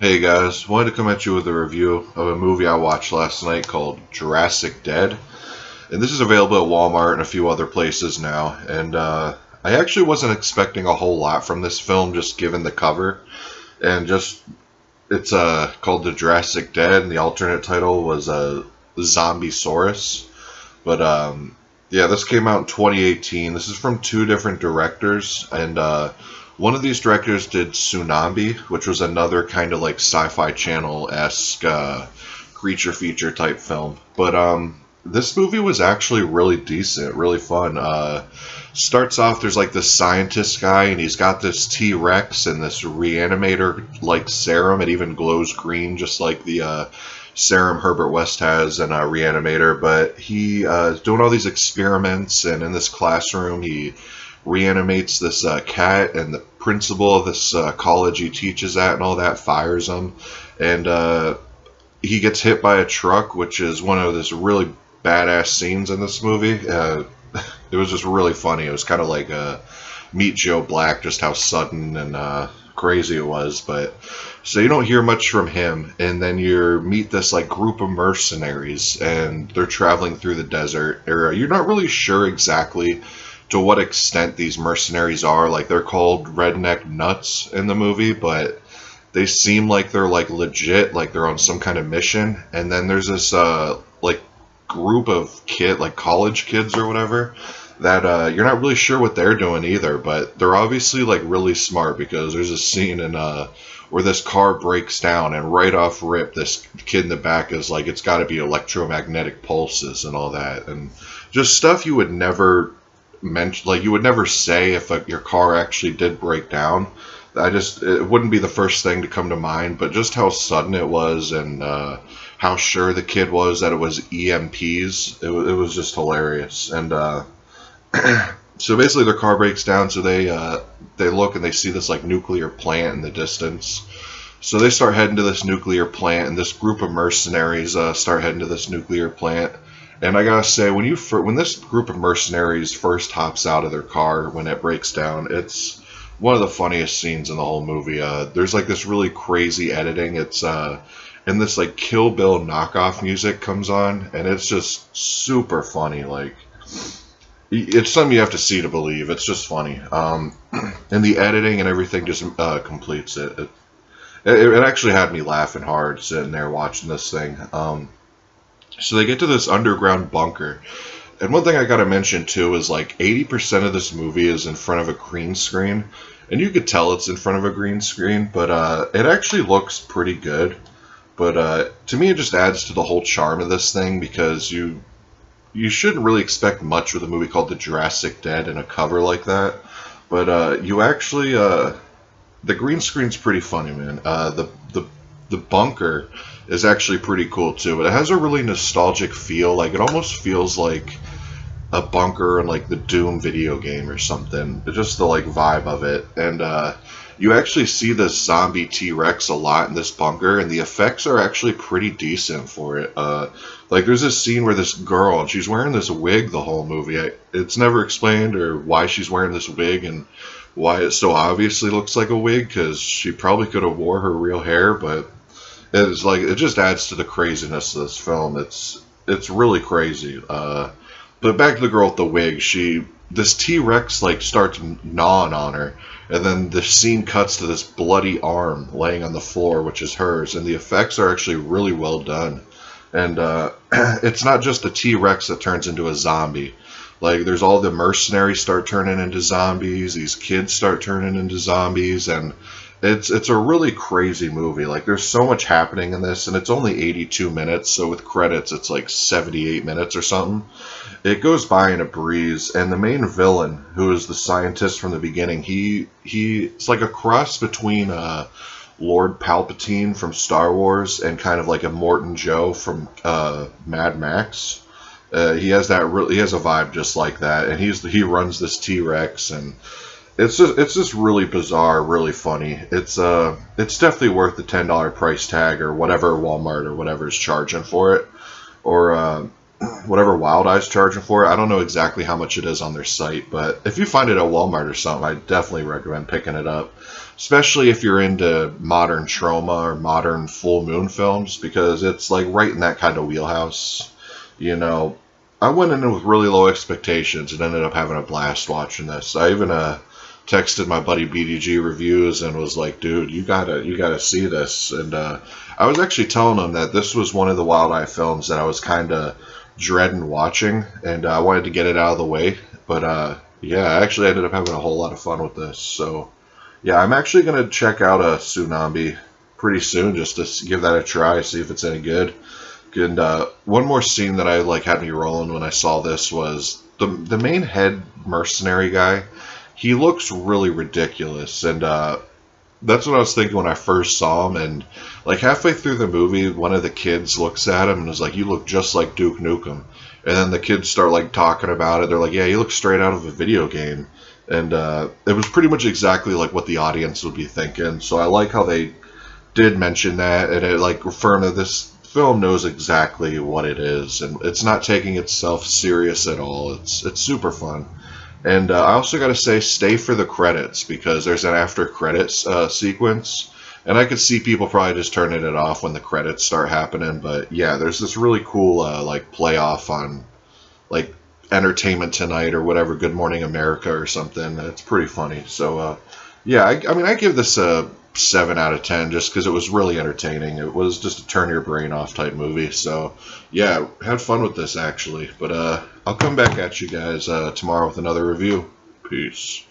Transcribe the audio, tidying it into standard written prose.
Hey guys, wanted to come at you with a review of a movie I watched last night called Jurassic Dead. And this is available at Walmart and a few other places now. And I actually wasn't expecting a whole lot from this film, just given the cover. And just, it's called The Jurassic Dead, and the alternate title was Zombiesaurus. But yeah, this came out in 2018. This is from two different directors, and one of these directors did Tsunami, which was another kind of like Sci-Fi Channel-esque creature feature type film. But this movie was actually really decent, really fun. Starts off, there's like this scientist guy, and he's got this T-Rex and this reanimator-like serum. It even glows green, just like the serum Herbert West has in Reanimator. But he is doing all these experiments, and in this classroom, he reanimates this cat, and the principal of this college he teaches at and all that fires him, and he gets hit by a truck, which is one of this really badass scenes in this movie. It was just really funny. It was kind of like Meet Joe Black, just how sudden and crazy it was. But so you don't hear much from him, and then you meet this like group of mercenaries, and they're traveling through the desert area. You're not really sure exactly to what extent these mercenaries are. Like, they're called redneck nuts in the movie, but they seem like they're like legit, like they're on some kind of mission. And then there's this like group of like college kids or whatever, that you're not really sure what they're doing either, but they're obviously like really smart, because there's a scene in where this car breaks down, and right off rip, this kid in the back is like, it's got to be electromagnetic pulses and all that, and just stuff you would never mention, like you would never say if your car actually did break down. It wouldn't be the first thing to come to mind, but just how sudden it was, and how sure the kid was that it was EMPs. It was just hilarious. And so basically their car breaks down, so they look and they see this like nuclear plant in the distance. So they start heading to this nuclear plant, and this group of mercenaries start heading to this nuclear plant. And I gotta say, when this group of mercenaries first hops out of their car when it breaks down, it's one of the funniest scenes in the whole movie. There's like this really crazy editing. It's and this like Kill Bill knockoff music comes on, and it's just super funny. Like, it's something you have to see to believe. It's just funny. And the editing and everything just completes it. It actually had me laughing hard sitting there watching this thing. So they get to this underground bunker. And one thing I gotta mention too is like 80% of this movie is in front of a green screen. And you could tell it's in front of a green screen, but it actually looks pretty good. But to me, it just adds to the whole charm of this thing, because you shouldn't really expect much with a movie called The Jurassic Dead in a cover like that. But you actually, the green screen's pretty funny, man. The bunker is actually pretty cool too. It has a really nostalgic feel. Like, it almost feels like a bunker in like the Doom video game or something. It's just the like vibe of it. And you actually see this zombie T-Rex a lot in this bunker, and the effects are actually pretty decent for it. Like, there's this scene where this girl, and she's wearing this wig the whole movie. It's never explained or why she's wearing this wig and why it so obviously looks like a wig, because she probably could have wore her real hair, but it's like, it just adds to the craziness of this film. It's really crazy. But back to the girl with the wig. This T-Rex like starts gnawing on her, and then the scene cuts to this bloody arm laying on the floor, which is hers. And the effects are actually really well done. And it's not just the T-Rex that turns into a zombie. Like, there's all the mercenaries start turning into zombies. These kids start turning into zombies, and it's a really crazy movie. Like, there's so much happening in this, and it's only 82 minutes, so with credits it's like 78 minutes or something. It goes by in a breeze, and the main villain, who is the scientist from the beginning, it's like a cross between Lord Palpatine from Star Wars and kind of like a Morton Joe from Mad Max. He has a vibe just like that, and he runs this T-Rex, and it's just really bizarre, really funny. It's definitely worth the $10 price tag or whatever Walmart or whatever is charging for it. Or whatever Wild Eye's charging for it. I don't know exactly how much it is on their site, but if you find it at Walmart or something, I definitely recommend picking it up, especially if you're into modern trauma or modern full moon films, because it's like right in that kind of wheelhouse. You know, I went in with really low expectations and ended up having a blast watching this. I even texted my buddy BDG Reviews and was like, dude, you gotta see this. And I was actually telling him that this was one of the Wild Eye films that I was kind of dreading watching, and I wanted to get it out of the way. But yeah, I actually ended up having a whole lot of fun with this. So yeah, I'm actually gonna check out a Tsunami pretty soon just to give that a try, see if it's any good. And one more scene that I like had me rolling when I saw this was the main head mercenary guy. He looks really ridiculous, and that's what I was thinking when I first saw him. And like halfway through the movie, one of the kids looks at him and is like, "You look just like Duke Nukem." And then the kids start like talking about it. They're like, "Yeah, you look straight out of a video game." And it was pretty much exactly like what the audience would be thinking. So I like how they did mention that, and it like affirmed that this film knows exactly what it is, and it's not taking itself serious at all. It's super fun. And I also got to say, stay for the credits, because there's an after credits sequence, and I could see people probably just turning it off when the credits start happening. But yeah, there's this really cool like playoff on like Entertainment Tonight or whatever, Good Morning America or something. It's pretty funny. So yeah, I mean, I give this a 7 out of 10 just because it was really entertaining. It was just a turn your brain off type movie. So yeah, had fun with this actually. But I'll come back at you guys tomorrow with another review. Peace.